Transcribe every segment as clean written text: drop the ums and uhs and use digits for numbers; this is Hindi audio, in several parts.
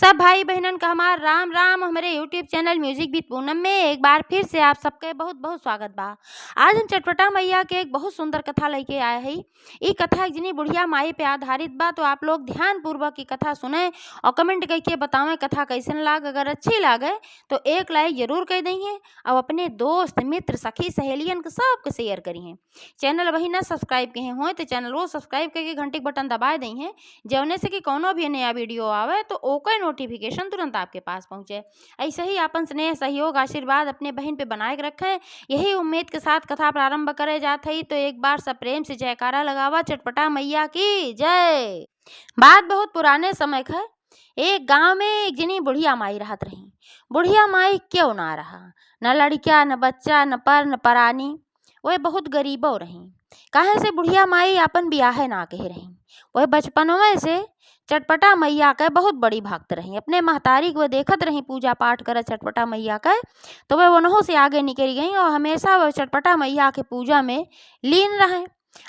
सब भाई बहनन का हमार राम राम। हमारे YouTube channel music with Poonam में एक बार फिर से आप सबके बहुत बहुत स्वागत बा। आज हम चटपटा मैया के एक बहुत सुंदर कथा लेके आए हैं। ये कथा एक जनी बुढ़िया माई पे आधारित बा, तो आप लोग ध्यान पूर्वक की कथा सुने और कमेंट करके बतावें कथा कैसन लाग। अगर अच्छी लागे तो एक लाइक जरूर कर देंगे और अपने दोस्त मित्र सखी सहेलियन के सबके शेयर करिए। चैनल वही ना सब्सक्राइब किए हो तो चैनल वो सब्सक्राइब करके घंटी के बटन दबा दें, जौने से कि कोनो भी नया वीडियो आवे तो ओकर नोटिफिकेशन तुरंत आपके पास पहुंचे। ऐसे ही अपन स्नेह सहयोग आशीर्वाद अपने बहन पे बनाए रखें, यही उम्मीद के साथ कथा प्रारंभ करे जात है। तो एक बार सब प्रेम से जयकारा लगावा, चटपटा मैया की जय। बात बहुत पुराने समय का है। एक गांव में एक जनी बुढ़िया माई रहत रही। बुढ़िया माई क्यों ना रहा, न लड़किया न बच्चा न पर न परानी, वह बहुत गरीबो रही। काहे से बुढ़िया माई अपन बियाहे ना कहे रही। वह बचपनवे से चटपटा मैया के बहुत बड़ी भक्त रही। अपने महतारी को देखत रही पूजा पाठ करे चटपटा मैया के, तो वह उन्हों से आगे निकल गई और हमेशा वह चटपटा मैया के पूजा में लीन रहे।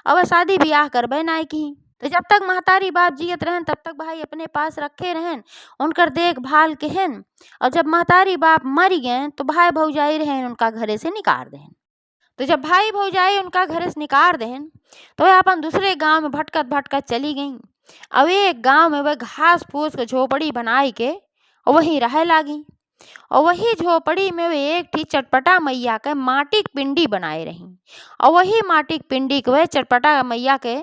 और वह शादी ब्याह करबे ना की। तो जब तक महतारी बाप जियत रहन तब तक भाई अपने पास रखे रहन, उनकर देखभाल केहन। और जब महतारी बाप मर गए तो भाई भौजाई रहन उनका घरे से निकाल देहन। तो जब भाई भौजाई उनका घरे से निकाल देहन तो वह अपन दूसरे गांव में भटकत भटकत चली गई। अब एक गांव में वह घास फूस के झोपड़ी बनाई के और वहीं रह लागी। और वही झोपड़ी में वे एक थी चटपटा मैया के माटी की पिंडी बनाए रही। और वही माटी की पिंडी के वह चटपटा मैया के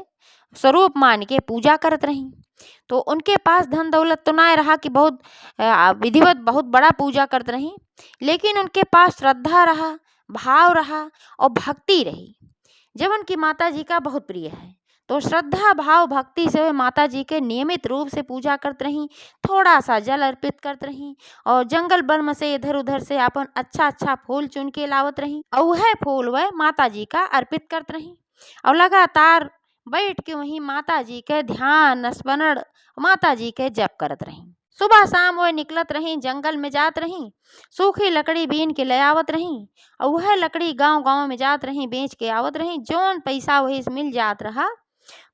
स्वरूप मान के पूजा करत रही। तो उनके पास धन दौलत तो ना रहा कि बहुत विधिवत बहुत बड़ा पूजा करते रही, लेकिन उनके पास श्रद्धा रहा, भाव रहा और भक्ति रही, जब उनकी माता जी का बहुत प्रिय है। तो श्रद्धा भाव भक्ति से वे माता जी के नियमित रूप से पूजा करते रही, थोड़ा सा जल अर्पित करते रही और जंगल बन से इधर उधर से अपन अच्छा अच्छा फूल चुन के लावत रही और वह फूल वह माता जी का अर्पित करते रही। और लगातार बैठ के वहीं माता जी के ध्यान स्मरण माता जी के जप करत रही। सुबह शाम वह निकलत रही, जंगल में जात रही, सूखी लकड़ी बीन के ले आवत रही और वह लकड़ी गांव गांव में जात रही बेच के आवत रही। जौन पैसा वही से मिल जात रहा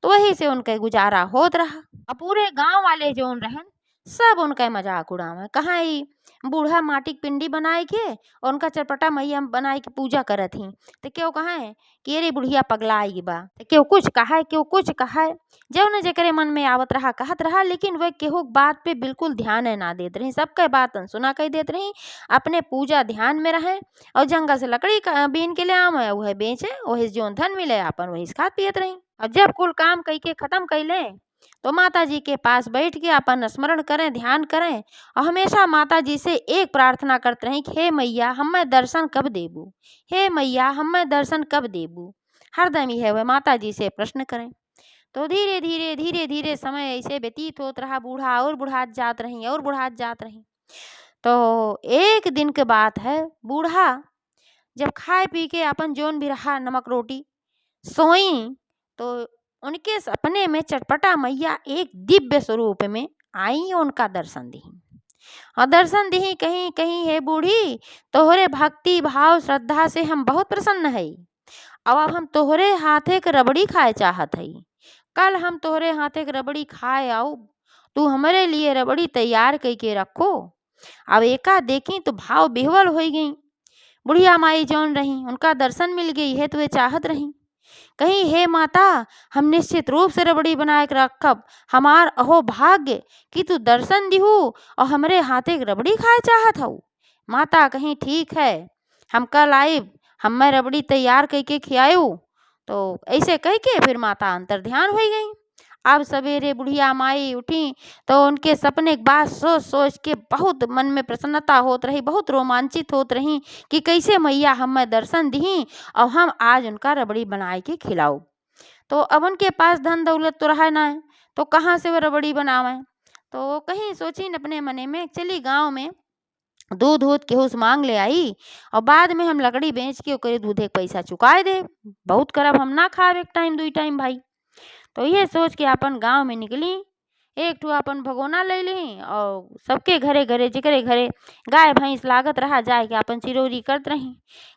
तो वही से उनके गुजारा होत रहा। और पूरे गांव वाले जौन रहन सब उनका मजाक उड़ावे, कहाँ ही बूढ़ा माटी की पिंडी बनाए के और उनका चटपटा मैया बनाए के पूजा करत ही। तो क्यों कहा है कि अरे बुढ़िया पगलाई बा, तो क्यों कुछ कहा है क्यों कुछ कहा है, जौन जकरे मन में आवत रहा कहत रहा। लेकिन वह केहू बात पे बिल्कुल ध्यान ना देत रही, सबके बात अनसुना कह देत रही, अपने पूजा ध्यान में रहे और जंगल से लकड़ी बीन के ले आवे वह बेचे, वही जौन धन मिले अपन वही खात पियत रही। और जब कुल काम कई के खत्म कैले तो माता जी के पास बैठ के अपन स्मरण करें, ध्यान करें और हमेशा माता जी से एक प्रार्थना करते रहें कि हे मैया हमें दर्शन कब देबू, हे मैया हमें दर्शन कब देबू। हरदम ही है वह माता जी से प्रश्न करें। तो धीरे धीरे धीरे धीरे समय ऐसे व्यतीत होत रहा, बूढ़ा और बुढ़ात जात रही और बुढ़ात जात रही। तो एक दिन के बात है, बूढ़ा जब खाए पी के अपन जोन भी रहा नमक रोटी सोई तो उनके सपने में चटपटा मैया एक दिव्य स्वरूप में आई, उनका दर्शन दी। और दर्शन दी कहीं कहीं है बूढ़ी तोहरे भक्ति भाव श्रद्धा से हम बहुत प्रसन्न है। अब हम तोहरे हाथे के रबड़ी खाए चाहत है, कल हम तोहरे हाथे के रबड़ी खाए आओ, तू हमारे लिए रबड़ी तैयार करके रखो। अब एका देखी तो भाव बिहवल हो गई। बुढ़िया माई जौन रही उनका दर्शन मिल गई है तो वे चाहत रही कहीं हे माता हम निश्चित रूप से रबड़ी बनाए के रखब, हमार अहो भाग्य कि तू दर्शन दिहू और हमरे हाथे के रबड़ी खाए चाहत हूँ। माता कहीं ठीक है हम कल आइब, हमें रबड़ी तैयार करके खियायू। तो ऐसे कह के फिर माता अंतर ध्यान हो गई। अब सवेरे बुढ़िया माई उठी तो उनके सपने की बात सोच सोच के बहुत मन में प्रसन्नता होत रही, बहुत रोमांचित होत रही कि कैसे मैया हमें दर्शन दी और हम आज उनका रबड़ी बनाए के खिलाऊ। तो अब उनके पास धन दौलत तो रहा ना है तो कहाँ से वो रबड़ी बनावे। तो कहीं सोची अपने मने में चली गाँव में दूध दूध केहू से मांग ले आई और बाद में हम लकड़ी बेच के ओकरे दूधे के पैसा चुकाए दे, बहुत करब हम ना खाब एक टाइम दुई टाइम भाई। तो ये सोच के अपन गांव में निकली, एक ठो अपन भगोना ले ली और सबके घरे घरे जिकरे घरे गाय भैंस लागत रहा जाए के अपन चिरौरी करत रही।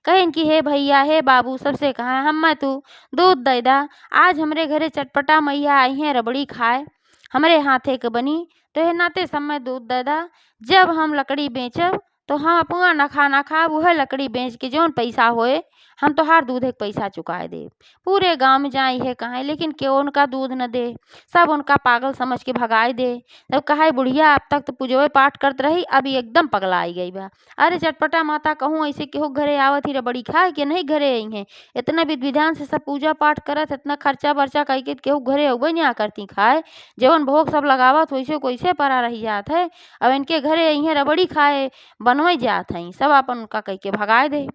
कहें कि हे भैया हे बाबू सबसे कहा हम तू दूध दे दा, आज हमरे घरे चटपटा मैया आई हैं रबड़ी खाए, हमरे हाथे के बनी, तोहे नाते समय दूध दे दा। जब हम लकड़ी बेचब तो हम अपना नखा ना खाब, उहे लकड़ी बेच के जौन पैसा होए हम तोहार दूधे के पैसा चुकाए देब। पूरे गाँव में जाई है कहे, लेकिन केहू उनका दूध न दे, सब उनका पागल समझ के भगाए दे। तब कहे बुढ़िया अब तक तो पूजोए पाठ करत रही, अब ये एकदम पगलाई गई बा। अरे चटपटा माता, कहूँ ऐसे केहू घरे आवत ही रबड़ी खाए के नहीं घरे आई है। इतना विधि विधान से सब पूजा पाठ करत, इतना खर्चा बर्चा कई के केहू घरे अउबे नहीं करती खाए। जवन भोग सब लगावत वैसे कैसे परा रही जात है। अब इनके घरे आई है रबड़ी खाए बनवई जात हई, सब अपन उनका कह के भगाए दे।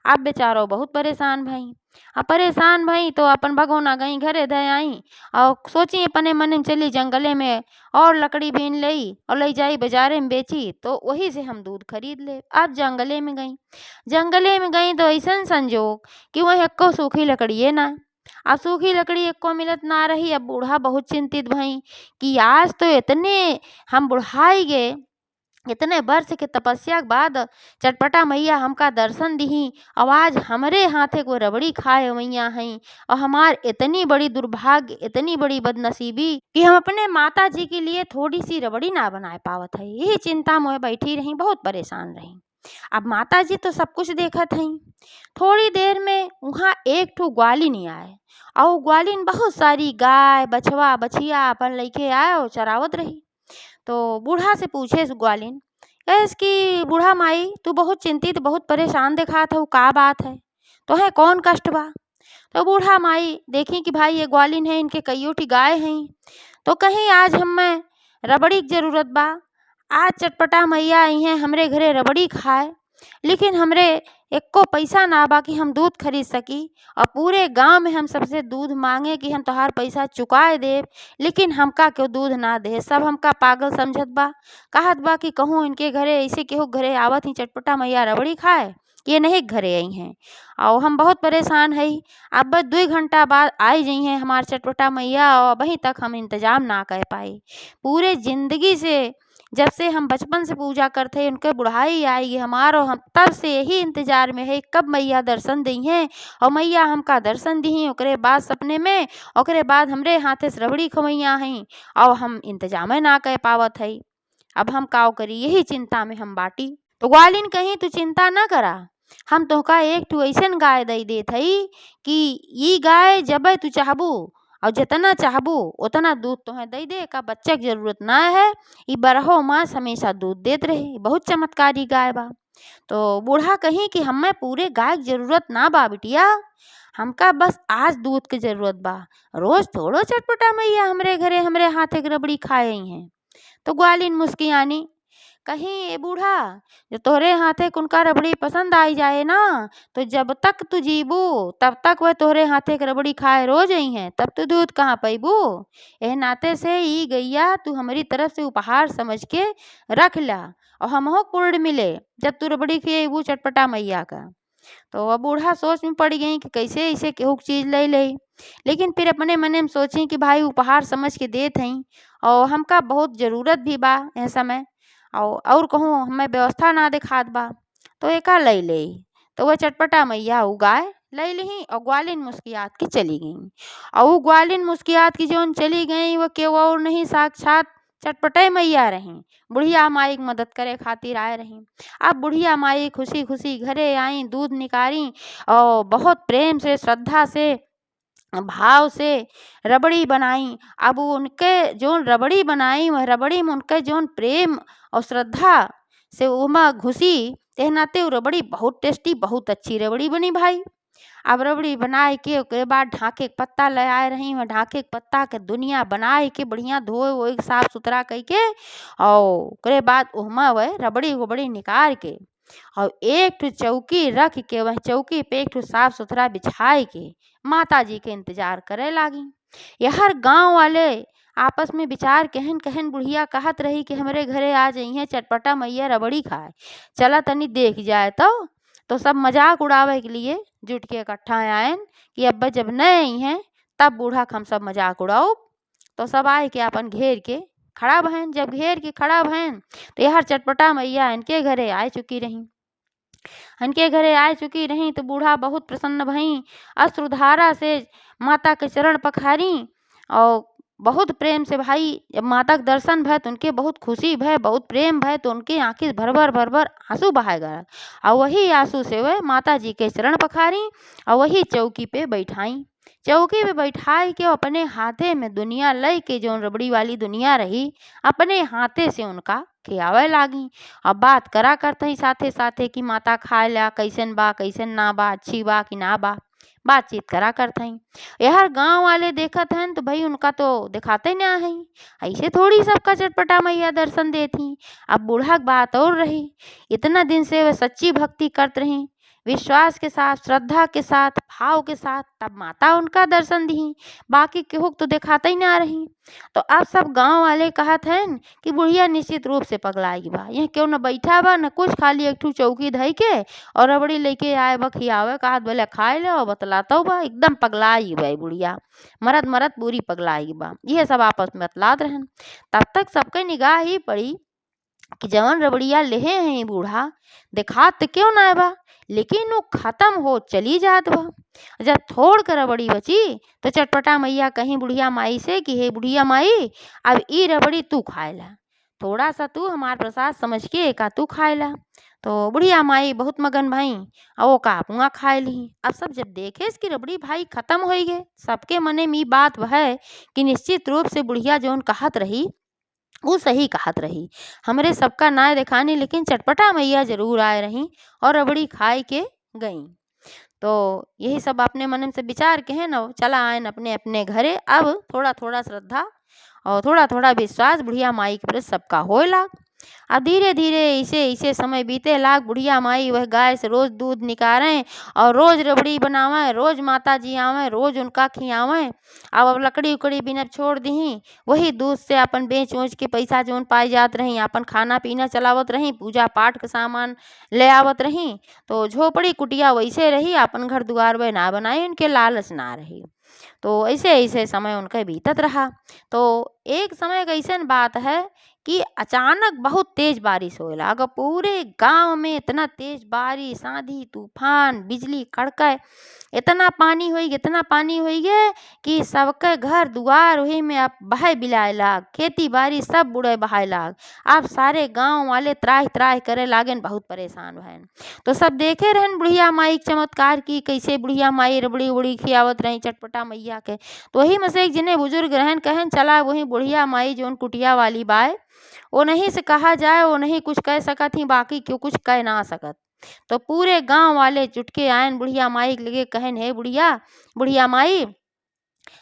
अब बेचारो बहुत परेशान भई। अब परेशान भई तो अपन भगोना गई घरे दे आई और सोची अपने मन में चली जंगले में और लकड़ी बीन लई और ले जाई बाजारे में बेची, तो वही से हम दूध खरीद ले। अब जंगले में गई तो ऐसन संजोग कि वह एक्को सूखी लकड़िए ना। अब सूखी लकड़ी एक्को मिलत ना रही। अब बूढ़ा बहुत चिंतित भई कि आज तो इतने हम बुढ़ाई गए, इतने वर्ष के तपस्या के बाद चटपटा मैया हमका दर्शन दिही, और आज हमरे हाथे को रबड़ी खाए मैया हई। और हमार इतनी बड़ी दुर्भाग्य, इतनी बड़ी बदनसीबी कि हम अपने माता जी के लिए थोड़ी सी रबड़ी ना बना पावत है। यही चिंता में बैठी रही, बहुत परेशान रही। अब माता जी तो सब कुछ देखत हई। थोड़ी देर में वहाँ एक ठो ग्वालिन आए, और ग्वालिन बहुत सारी गाय बछवा बछिया अपन लेके आए और चरावत रही। तो बूढ़ा से पूछे इस ग्वालिन, कहेस कि बूढ़ा माई तू बहुत चिंतित बहुत परेशान दिखात हऊ, का बात है, तो है कौन कष्ट बा। तो बूढ़ा माई देखी कि भाई ये ग्वालिन है, इनके कईयो ठी गाय हैं, तो कहीं आज हमें रबड़ी की जरूरत बा। आज चटपटा मैया आई हैं हमरे घरे रबड़ी खाए, लेकिन हमरे एक्को पैसा ना बा कि हम दूध खरीद सकी। और पूरे गांव में हम सबसे दूध मांगे कि हम तोहार पैसा चुकाए देब, लेकिन हमका क्यों दूध ना दे। सब हमका पागल समझत बा, कहत बा कि कहूँ इनके घरे ऐसे केहू घरे आवत ही चटपटा मैया रबड़ी खाए, ये नहीं घरे आई हैं। और हम बहुत परेशान हई। अब बस 2 घंटा बाद आई जई हैं हमार चटपटा मैया, और अभी तक हम इंतजाम ना कर पाई। पूरे जिंदगी से जब से हम बचपन से पूजा करते उनके बुढ़ाई आएगी हमारो, हम तब से यही इंतजार में है कब मैया दर्शन दी हैं। और मैया हमका दर्शन दी, ओकरे बाद सपने में, ओकरे बाद हमरे हाथे से रबड़ी खवैया हैं, और हम इंतजाम ना कर पावत है। अब हम काव करी, यही चिंता में हम बाटी। तो ग्वालिन कहीं तू चिंता ना करा, हम तोहका एक ठो ऐसन गाय दई देत हई कि ई गाय जब तू चाहबू और जितना चाहबू उतना दूध तोहे दई दे का, बच्चा की जरूरत ना है। ई बरहो मास हमेशा दूध देत रहे, बहुत चमत्कारी गाय बा। तो बूढ़ा कहीं कि हमें पूरे गाय की जरूरत ना बा बिटिया, हमका बस आज दूध की जरूरत बा। रोज थोड़ो चटपटा मैया हमरे घरे हमरे हाथे की रबड़ी खाए ही हैं। तो ग्वालिन मुस्कियानी कहीं ए बूढ़ा, जो तोहरे हाथे कुनका रबड़ी पसंद आई जाए ना, तो जब तक तू जीबू तब तक वह तोहरे हाथे की रबड़ी खाए रोज आई हैं, तब तू दूध कहाँ पैबू। एह नाते से ई गैया तू हमारी तरफ से उपहार समझ के रख ला, और हमहो पूर्ण मिले जब तू रबड़ी खिएबू चटपटा मैया का। तो अब बूढ़ा सोच में पड़ गई कि कैसे इसे केहू चीज ले ले, लेकिन फिर अपने मने में सोची कि भाई उपहार समझ के देत हई, और हमका बहुत जरूरत भी बा ए समय, और कहूँ हमें व्यवस्था ना दिखात बा, तो एका ले ले। तो वह चटपटा मैया उ गाय ले ली, और ग्वालिन मुस्कियात की चली गई। और वो ग्वालिन मुस्कियात की जोन चली गई वह केव और नहीं, साक्षात चटपटे मैया रहीं, बुढ़िया माई की मदद करे खातिर आए रहीं। अब बुढ़िया माई खुशी खुशी घरे आई, दूध निकारी और बहुत प्रेम से श्रद्धा से भाव से रबड़ी बनाई। अब उनके जो रबड़ी बनाई वह रबड़ी में उनके जो प्रेम और श्रद्धा से उमा घुसी, तेहनाते वो रबड़ी बहुत टेस्टी बहुत अच्छी रबड़ी बनी भाई। अब रबड़ी बनाए के ओकरे बाद ढाके के पत्ता ले आए रही, वह ढाके के पत्ता के दुनिया बनाए के बढ़िया धोए वोए साफ सुथरा कई के, और ओकरे बाद उहमा वह रबड़ी उबड़ी निकाल के और एक ठो चौकी रख के वह चौकी पे एक ठो साफ सुथरा बिछाए के माता जी के इंतजार करे लागी। यहर गांव वाले आपस में विचार कहन कहन बुढ़िया कहत रही कि हमरे घरे आ जाइए चटपटा मैया रबड़ी खाए, चला तनी देख जाए। तो सब मजाक उड़ावे के लिए जुट के इकट्ठा आयन कि अब्बा जब न आई हैं तब बूढ़ा हम सब मजाक उड़ाओ। तो सब आए के अपन घेर के खड़ा भहन, जब घेर के खड़ा भहन तो यार चटपटा मैया इनके घरे आ चुकी रही। इनके घरे आ चुकी रही तो बूढ़ा बहुत प्रसन्न भई, अश्रुधारा से माता के चरण पखारी और बहुत प्रेम से भाई जब माता के दर्शन भय तो उनके बहुत खुशी भय, बहुत प्रेम भय, तो उनके आंखें भर भर आंसू बहाए गए। और वही आंसू से वह माता जी के चरण पखारी और वही चौकी पे बैठाई। चौकी पे बैठाई के अपने हाथे में दुनिया लई के जो रबड़ी वाली दुनिया रही अपने हाथे से उनका खियावे लागी। अब बात करा करते ही साथे साथे कि माता खाए ला कैसन बा कैसन ना बा, अच्छी बा कि ना बा, बातचीत करा करते हैं। यार गांव वाले देखत हैं तो भाई उनका तो दिखाते ना है, ऐसे थोड़ी सबका चटपटा मैया दर्शन देती। अब बूढ़ा की बात और रही, इतना दिन से वह सच्ची भक्ति करते रही, विश्वास के साथ, श्रद्धा के साथ, भाव के साथ, तब माता उनका दर्शन दी, बाकी केहू तो दिखाते ही ना रही। तो अब सब गांव वाले कहत हैं कि बुढ़िया निश्चित रूप से पगलाई बा, यहाँ क्यों न बैठा बा न कुछ, खाली एक ठू चौकी धई के और रबड़ी लेके आए बा खियावे, कहत बोले खाए ले और बतलाता बा, एकदम पगलाई बा बुढ़िया, मरद मरद पूरी पगलाई बा। यह सब आपस में बतलात रहन। तब तक सबके निगाह ही पड़ी कि जवन रबड़िया लेहे हैं बूढ़ा दिखात तो क्यों ना बा, लेकिन वो खत्म हो चली जात बा। जब थोड़ कर रबड़ी बची तो चटपटा मैया कहीं बुढ़िया माई से कि हे बुढ़िया माई अब ई रबड़ी तू खाए ला, थोड़ा सा तू हमार प्रसाद समझ के एका तू खाए ला। तो बुढ़िया माई बहुत मगन भाई और वो का पुआ खाए ली। अब सब जब देखे इसकी रबड़ी भाई खत्म हो गए, सबके मने में बात वह है कि निश्चित रूप से बुढ़िया जौन कहत रही वो सही कहत रही, हमरे सबका नाय दिखानी, लेकिन चटपटा मैया जरूर आए रही और रबड़ी खाए के गई। तो यही सब अपने मन से विचार के है ना चला आयन अपने अपने घरे। अब थोड़ा थोड़ा श्रद्धा और थोड़ा थोड़ा विश्वास बुढ़िया माई के प्रति सबका होए लाग। अब धीरे धीरे ऐसे ऐसे समय बीते लाग, बुढ़िया माई वह गाय से रोज दूध निकालें और रोज रबड़ी बनावें, रोज माता जी आवें, रोज उनका खियावें। अब लकड़ी उकड़ी बिना छोड़ दी, वही दूध से अपन बेच उच के पैसा जोन पाई जात रही, अपन खाना पीना चलावत रही, पूजा पाठ के सामान ले आवत रही। तो झोपड़ी कुटिया वैसे रही, अपन घर दुआर वे ना बनाई, उनके लालच ना रही। तो ऐसे ऐसे समय उनका बीतत रहा। तो एक समय कैसन बात है कि अचानक बहुत तेज बारिश होए लगा, पूरे गांव में इतना तेज बारिश, आंधी तूफान, बिजली कड़के, इतना पानी हुई गे कि सबके घर दुआर वही में अब बहे बिलाए लाग, खेती बाड़ी सब बुढ़े बहाए लाग। अब सारे गांव वाले त्राह त्राह करे लागन, बहुत परेशान भैन। तो सब देखे रहन बुढ़िया माई के चमत्कार की कैसे बुढ़िया माई रबड़ी उबड़ी खियावत रही चटपटा मैया के। तो वही में से एक जिन्हें बुजुर्ग रहन कहन चला वही बुढ़िया माई जोन कुटिया वाली बाय वो नहीं से कहा जाए, वो नहीं कुछ कह सकत ही, बाकी क्यों कुछ कह ना सकत। तो पूरे गांव वाले चुटके आयन बुढ़िया माई के लगे कहन हे बुढ़िया माई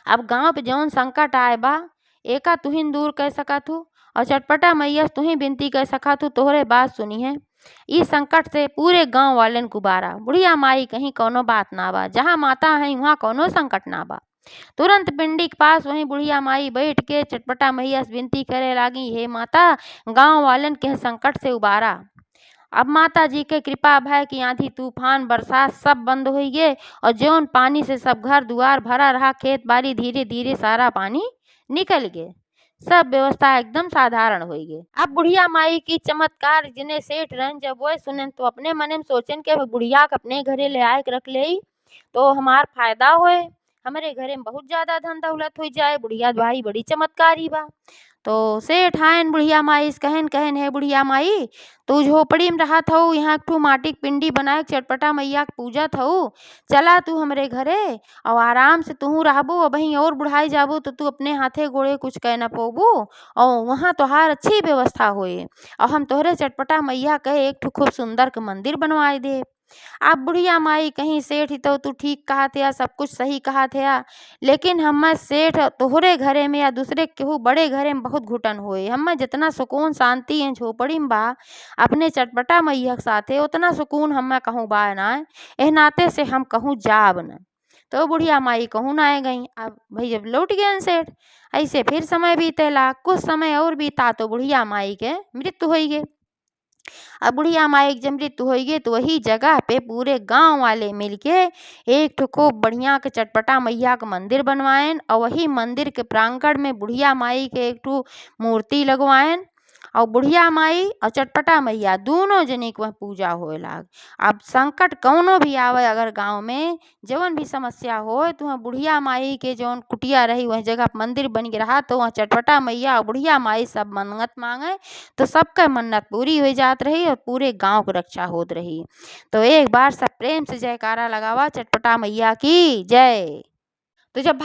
अब गांव पे जौन संकट आए बा एका तुहिन दूर कर सकत हूँ और चटपटा मैया तुही विनती कर सकत हूँ, तोहरे बात सुनी है। इस संकट से पूरे गांव वालन गुबारा, बुढ़िया माई कहीं कोनो बात ना बा, जहाँ माता है वहाँ कोनो संकट ना बा। तुरंत पिंडी के पास वहीं बुढ़िया माई बैठ के चटपटा मैया से विनती करे लागी, हे माता गांव वालन के संकट से उबारा। अब माता जी के कृपा भय कि आंधी तूफान बरसात सब बंद हो गए और जौन पानी से सब घर दुआर भरा रहा, खेत बाड़ी धीरे धीरे सारा पानी निकल गए, सब व्यवस्था एकदम साधारण हो गई। अब बुढ़िया माई की चमत्कार जिन्हें सेठ रहन जब वो सुनन तो अपने मन में सोचन के बुढ़िया के अपने घरे ले आए के रख ले तो हमार फायदा होए, हमारे घरे में बहुत ज्यादा धन दौलत हो जाए, बुढ़िया भाई बड़ी चमत्कारी बा। तो सेठ आयन बुढ़िया माई से कहन है बुढ़िया माई तू झोपड़ी में रहा था, यहाँ एक माटी की पिंडी बनाए चटपटा मैया की पूजा था, चला तू हमरे घरे और आराम से तू रहबू और वहीं और बुढ़ाई जाबू तो तू अपने हाथे गोड़े कुछ कह न पोबू और वहाँ तोहार अच्छी व्यवस्था होए और हम तोहरे चटपटा मैया कहे एक खूब सुंदर के मंदिर बनवाए दे। आप बुढ़िया माई कहीं सेठ ही तो तू ठीक कहा थे, सब कुछ सही कहा थे, लेकिन हम सेठ तोहरे घरे में या दूसरे केहू बड़े घरे में बहुत घुटन होए, हम जितना सुकून शांति है झोपड़ी में बा अपने चटपटा मैया के साथे उतना सुकून हम कहूँ बा ना, एह नाते से हम कहूँ जाब न। तो बुढ़िया माई कहूँ ना आए गई। अब भाई जब लौट गए सेठ, ऐसे फिर समय बीतेला, कुछ समय और बीता तो बुढ़िया माई के मृत्यु हो गई। अब बुढ़िया माई जब मृत्यु हो गई तो वही जगह पे पूरे गांव वाले मिलके एक ठो खूब बढ़िया के चटपटा मैया का मंदिर बनवाएन और वही मंदिर के प्रांगण में बुढ़िया माई के एक ठो मूर्ति लगवाएन और बुढ़िया माई और चटपटा मैया दोनों जनी के वहाँ पूजा होए लाग। अब संकट कौनो भी आवे अगर गांव में जवन भी समस्या हो तो वहाँ बुढ़िया माई के जौन कुटिया रही वह जगह मंदिर बन के रहा तो वहाँ चटपटा मैया और बुढ़िया माई सब मन्नत मांगे तो सबके मन्नत पूरी हो जात रही और पूरे गांव की रक्षा होत रही। तो एक बार सब प्रेम से जयकारा लगावा चटपटा मैया की जय। तो जब